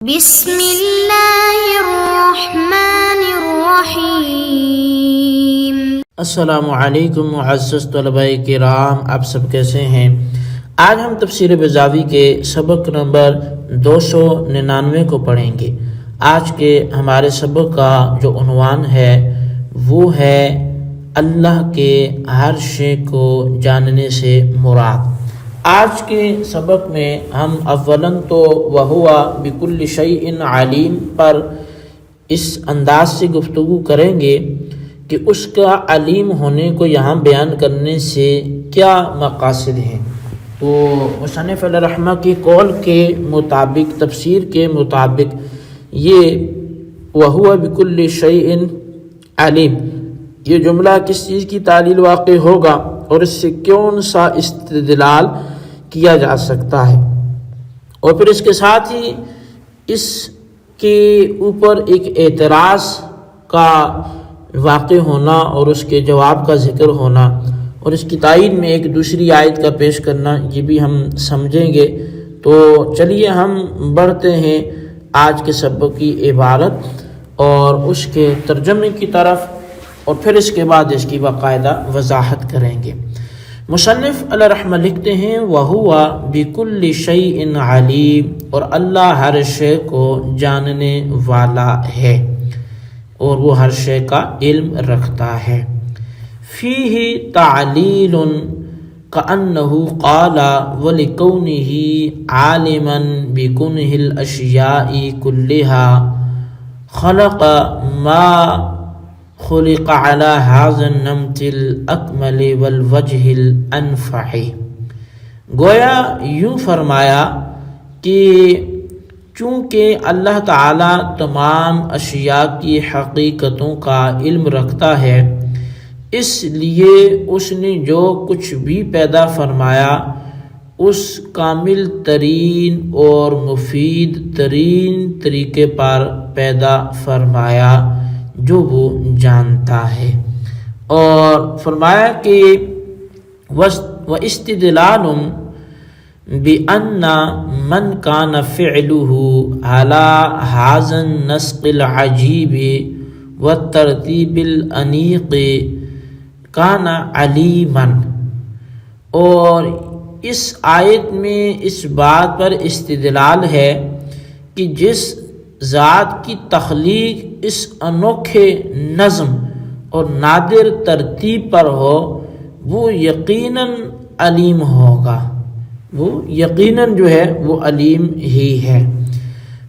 بسم اللہ الرحمن الرحیم۔ السلام علیکم معزز طلباء کرام، آپ سب کیسے ہیں؟ آج ہم تفسیر بیضاوی کے سبق نمبر 299 کو پڑھیں گے۔ آج کے ہمارے سبق کا جو عنوان ہے وہ ہے اللہ کے ہر شے کو جاننے سے مراد۔ آج کے سبق میں ہم اولاً تو وَهُوَ بِكُلِّ شَيْءٍ عَلِيمٌ پر اس انداز سے گفتگو کریں گے کہ اس کا علیم ہونے کو یہاں بیان کرنے سے کیا مقاصد ہیں۔ تو مصنف علیہ رحمہ کی قول کے مطابق، تفسیر کے مطابق، یہ وَهُوَ بِكُلِّ شَيْءٍ عَلِيمٌ یہ جملہ کس چیز کی تعلیل واقع ہوگا اور اس سے کون سا استدلال کیا جا سکتا ہے، اور پھر اس کے ساتھ ہی اس کے اوپر ایک اعتراض کا واقع ہونا اور اس کے جواب کا ذکر ہونا، اور اس کی تائید میں ایک دوسری آیت کا پیش کرنا، یہ بھی ہم سمجھیں گے۔ تو چلیے ہم بڑھتے ہیں آج کے سبق کی عبارت اور اس کے ترجمے کی طرف، اور پھر اس کے بعد اس کی باقاعدہ وضاحت کریں گے۔ مصنف علیہ رحمہ لکھتے ہیں وَهُوَ بِكُلِّ شَيْءٍ عَلِيمٌ اور اللہ ہر شے کو جاننے والا ہے اور وہ ہر شے کا علم رکھتا ہے۔ فِيهِ تَعْلِيلٌ كَأَنَّهُ قَالَ وَلِكَوْنِهِ عَالِمًا بِكُنْهِ الْأَشْيَاءِ كُلِّهَا خَلَقَ مَا خلق على هذا النمط الاکمل والوجہ الانفع۔ گویا یوں فرمایا کہ چونکہ اللہ تعالی تمام اشیاء کی حقیقتوں کا علم رکھتا ہے، اس لیے اس نے جو کچھ بھی پیدا فرمایا اس کامل ترین اور مفید ترین طریقے پر پیدا فرمایا جو وہ جانتا ہے، اور فرمایا کہ وَاسْتِدْلَالٌ بِأَنَّ مَنْ كَانَ فِعْلُهُ عَلَى هَذَا النَّسْقِ الْعَجِيبِ وَالتَّرْتِيبِ الْأَنِيقِ كَانَ عَلِيمًا۔ اور اس آیت میں اس بات پر استدلال ہے کہ جس ذات کی تخلیق اس انوکھے نظم اور نادر ترتیب پر ہو وہ یقیناً علیم ہوگا، وہ یقیناً جو ہے وہ علیم ہی ہے۔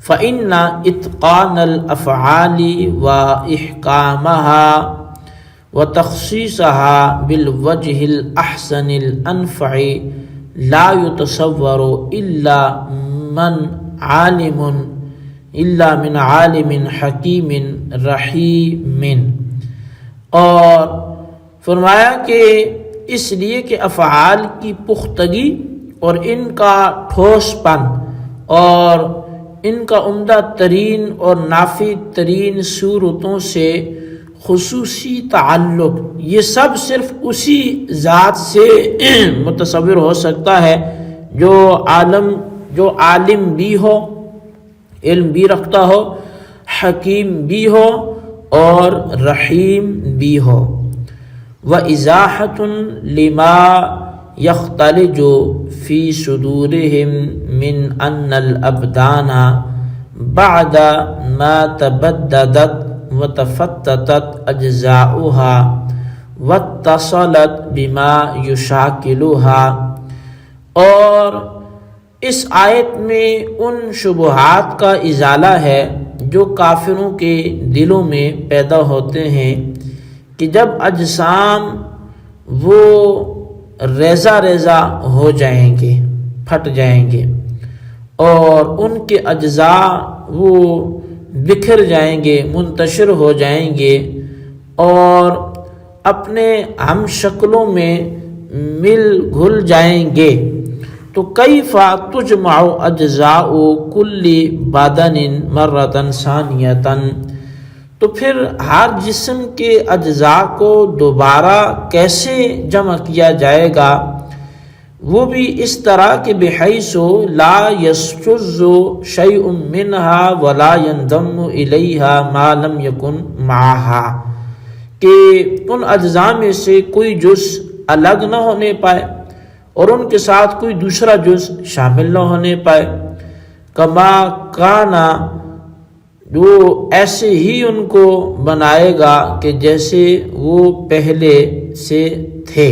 فَإِنَّ إِتْقَانَ الْأَفْعَالِ وَإِحْكَامَهَا وَتَخْصِيصَهَا بِالْوَجْهِ الْأَحْسَنِ الْأَنْفَعِ لَا يُتَصَوَّرُ إلا من عالم حکیم رحیم۔ اور فرمایا کہ اس لیے کہ افعال کی پختگی اور ان کا ٹھوس پن اور ان کا عمدہ ترین اور نافع ترین صورتوں سے خصوصی تعلق، یہ سب صرف اسی ذات سے متصور ہو سکتا ہے جو عالم بھی ہو، علم بھی رکھتا ہو، حکیم بھی ہو اور رحیم بھی ہو۔ وَإِزَاحَةٌ لِمَا يَخْتَلِجُ فِي صُدُورِهِمْ مِنْ أَنَّ الْأَبْدَانَ بَعْدَ مَا تَبَدَّدَتْ وَتَفَتَّتَتْ أَجْزَاؤُهَا وَاتَّصَلَتْ بِمَا يُشَاكِلُهَا۔ اور اس آیت میں ان شبہات کا ازالہ ہے جو کافروں کے دلوں میں پیدا ہوتے ہیں کہ جب اجسام وہ ریزہ ریزہ ہو جائیں گے، پھٹ جائیں گے، اور ان کے اجزاء وہ بکھر جائیں گے، منتشر ہو جائیں گے اور اپنے ہم شکلوں میں مل گھل جائیں گے، تو کیف تجمع اجزاء کل بدن مرۃ ثانیۃ، تو پھر ہر جسم کے اجزاء کو دوبارہ کیسے جمع کیا جائے گا؟ وہ بھی اس طرح کہ بحیث لا یسجز شیء منها ولا ينضم الیہا ما لم یکن معها، کہ ان اجزاء میں سے کوئی جز الگ نہ ہونے پائے اور ان کے ساتھ کوئی دوسرا جز شامل نہ ہونے پائے، کما کانا، جو ایسے ہی ان کو بنائے گا کہ جیسے وہ پہلے سے تھے۔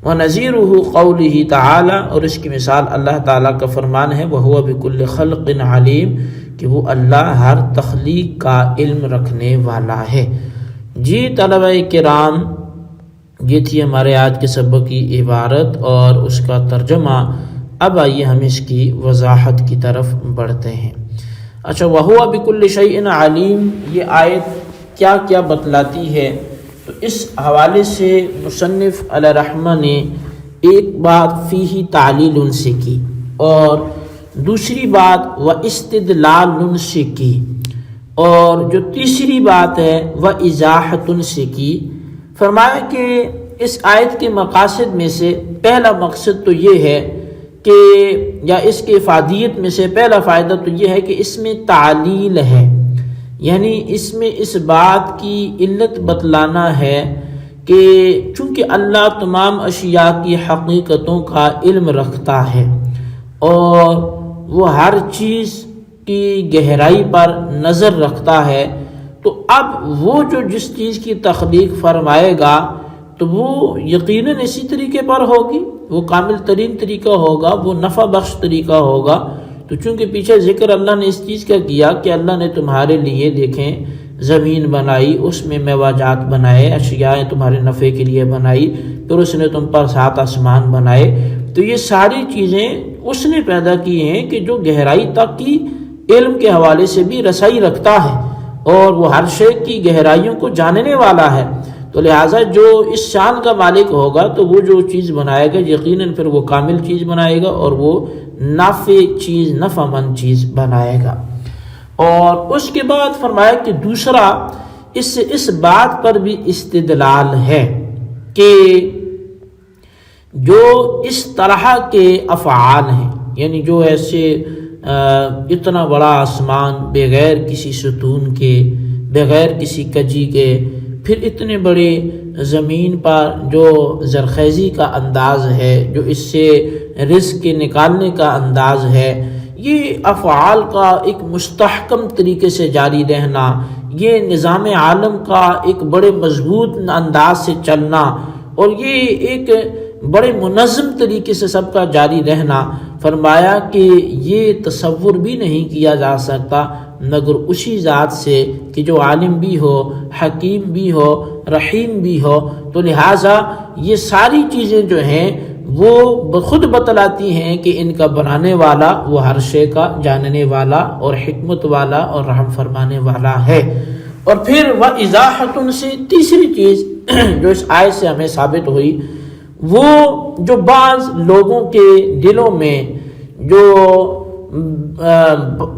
وَنَظِيرُهُ قَوْلِهِ تعالی، اور اس کی مثال اللہ تعالیٰ کا فرمان ہے وَهُوَ بِكُلِّ خَلْقٍ عَلِيمٌ، کہ وہ اللہ ہر تخلیق کا علم رکھنے والا ہے۔ جی طلبہ کرام، یہ تھی ہمارے آج کے سبق کی عبارت اور اس کا ترجمہ۔ اب آئیے ہم اس کی وضاحت کی طرف بڑھتے ہیں۔ اچھا، وَهُوَ بِكُلِّ شَيْءٍ عَلِيمٌ، یہ آیت کیا کیا بتلاتی ہے؟ تو اس حوالے سے مصنف علیہ رحمہ نے ایک بات فیہ تعلیل سے کی اور دوسری بات واستدلال سے کی، اور جو تیسری بات ہے وإزاحۃ سے کی۔ فرمایا کہ اس آیت کے مقاصد میں سے پہلا مقصد تو یہ ہے کہ، یا اس کے افادیت میں سے پہلا فائدہ تو یہ ہے کہ اس میں تعلیل ہے، یعنی اس میں اس بات کی علت بتلانا ہے کہ چونکہ اللہ تمام اشیاء کی حقیقتوں کا علم رکھتا ہے اور وہ ہر چیز کی گہرائی پر نظر رکھتا ہے، تو اب وہ جو جس چیز کی تخلیق فرمائے گا تو وہ یقیناً اسی طریقے پر ہوگی، وہ کامل ترین طریقہ ہوگا، وہ نفع بخش طریقہ ہوگا۔ تو چونکہ پیچھے ذکر اللہ نے اس چیز کا کیا کہ اللہ نے تمہارے لیے دیکھیں زمین بنائی، اس میں میوہ بنائے، اشیاء تمہارے نفع کے لیے بنائی، پھر اس نے تم پر 7 آسمان بنائے، تو یہ ساری چیزیں اس نے پیدا کی ہیں کہ جو گہرائی تک کی علم کے حوالے سے بھی رسائی رکھتا ہے اور وہ ہر شے کی گہرائیوں کو جاننے والا ہے۔ تو لہٰذا جو اس شان کا مالک ہوگا تو وہ جو چیز بنائے گا یقیناً پھر وہ کامل چیز بنائے گا اور وہ نافع چیز، نفع مند چیز بنائے گا۔ اور اس کے بعد فرمایا کہ دوسرا اس بات پر بھی استدلال ہے کہ جو اس طرح کے افعال ہیں، یعنی جو ایسے اتنا بڑا آسمان بغیر کسی ستون کے، بغیر کسی کجی کے، پھر اتنے بڑے زمین پر جو زرخیزی کا انداز ہے، جو اس سے رزق کے نکالنے کا انداز ہے، یہ افعال کا ایک مستحکم طریقے سے جاری رہنا، یہ نظام عالم کا ایک بڑے مضبوط انداز سے چلنا، اور یہ ایک بڑے منظم طریقے سے سب کا جاری رہنا، فرمایا کہ یہ تصور بھی نہیں کیا جا سکتا مگر اسی ذات سے کہ جو عالم بھی ہو، حکیم بھی ہو، رحیم بھی ہو۔ تو لہٰذا یہ ساری چیزیں جو ہیں وہ خود بتلاتی ہیں کہ ان کا بنانے والا وہ ہر شے کا جاننے والا اور حکمت والا اور رحم فرمانے والا ہے۔ اور پھر وَإِزَاحَةٌ سے تیسری چیز جو اس آیت سے ہمیں ثابت ہوئی، وہ جو بعض لوگوں کے دلوں میں جو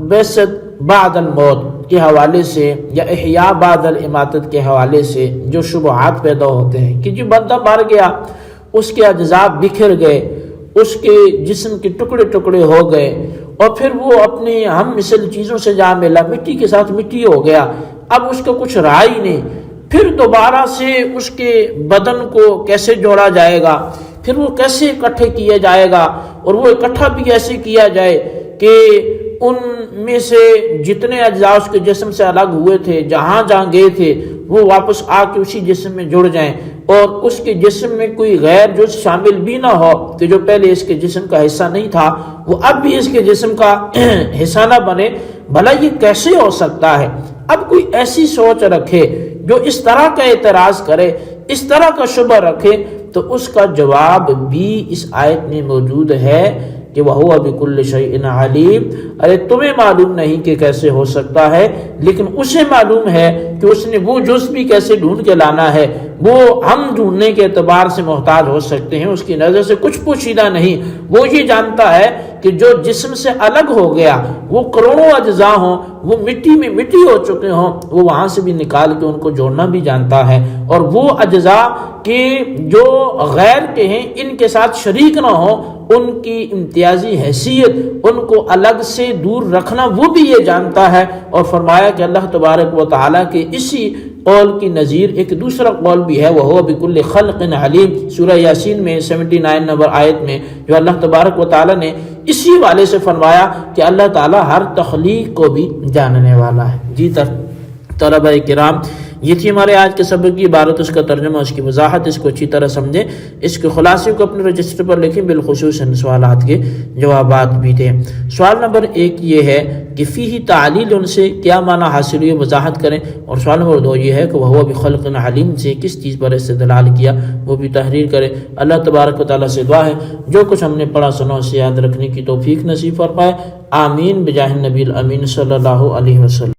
بعثت بعد الموت کے حوالے سے یا احیاء بعد الاماتت کے حوالے سے جو شبہات پیدا ہوتے ہیں کہ جو بندہ مر گیا، اس کے اجزاء بکھر گئے، اس کے جسم کے ٹکڑے ٹکڑے ہو گئے، اور پھر وہ اپنے ہم مثل چیزوں سے جا ملا، مٹی کے ساتھ مٹی ہو گیا، اب اس کا کچھ رہا ہی نہیں، پھر دوبارہ سے اس کے بدن کو کیسے جوڑا جائے گا، پھر وہ کیسے اکٹھے کیا جائے گا، اور وہ اکٹھا بھی ایسے کیا جائے کہ ان میں سے جتنے اجزاء اس کے جسم سے الگ ہوئے تھے، جہاں جہاں گئے تھے، وہ واپس آ کے اسی جسم میں جڑ جائیں، اور اس کے جسم میں کوئی غیر جز شامل بھی نہ ہو کہ جو پہلے اس کے جسم کا حصہ نہیں تھا وہ اب بھی اس کے جسم کا حصہ نہ بنے۔ بھلا یہ کیسے ہو سکتا ہے؟ اب کوئی ایسی سوچ رکھے جو اس طرح کا اعتراض کرے، اس طرح کا شبہ رکھے، تو اس کا جواب بھی اس آیت میں موجود ہے کہ وَهُوَ بِكُلِّ شَيْءٍ عَلِيمٌ۔ ارے تمہیں معلوم نہیں کہ کیسے ہو سکتا ہے، لیکن اسے معلوم ہے کہ اس نے وہ جز بھی کیسے ڈھونڈ کے لانا ہے، وہ ہم ڈھونڈنے کے اعتبار سے محتاج ہو سکتے ہیں، اس کی نظر سے کچھ پوشیدہ نہیں، وہ یہ جانتا ہے کہ جو جسم سے الگ ہو گیا، وہ کروڑوں اجزاء ہوں، وہ مٹی میں مٹی ہو چکے ہوں، وہ وہاں سے بھی نکال کے ان کو جوڑنا بھی جانتا ہے، اور وہ اجزاء کہ جو غیر کے ہیں ان کے ساتھ شریک نہ ہو، ان کی امتیازی حیثیت، ان کو الگ سے دور رکھنا وہ بھی یہ جانتا ہے۔ اور فرمایا کہ اللہ تبارک و تعالیٰ کے اسی قول کی نظیر ایک دوسرا قول بھی ہے، وَهُوَ بِكُلِّ خَلْقٍ عَلِيمٍ، سورہ یاسین میں 79 نمبر آیت میں، جو اللہ تبارک و تعالیٰ نے اسی والے سے فرمایا کہ اللہ تعالیٰ ہر تخلیق کو بھی جاننے والا ہے۔ جی طلبہ کرام، یہ تھی ہمارے آج کے سبق کی عبارت، اس کا ترجمہ، اس کی وضاحت، اس کو اچھی طرح سمجھیں، اس کے خلاصے کو اپنے رجسٹر پر لکھیں، بالخصوص سوالات کے جوابات بھی دیں۔ سوال نمبر 1 یہ ہے کہ فیہ تعلیل، ان سے کیا معنی حاصل ہوئی، وضاحت کریں، اور سوال نمبر 2 یہ ہے کہ وَهُوَ بِخَلْقٍ عَلِيمٍ سے کس چیز پر استدلال کیا، وہ بھی تحریر کریں۔ اللہ تبارک و تعالیٰ سے دعا ہے جو کچھ ہم نے پڑھا سنا اسے یاد رکھنے کی توفیق نصیب فرمائے، آمین بجاہ النبی الامین صلی اللہ علیہ وسلم۔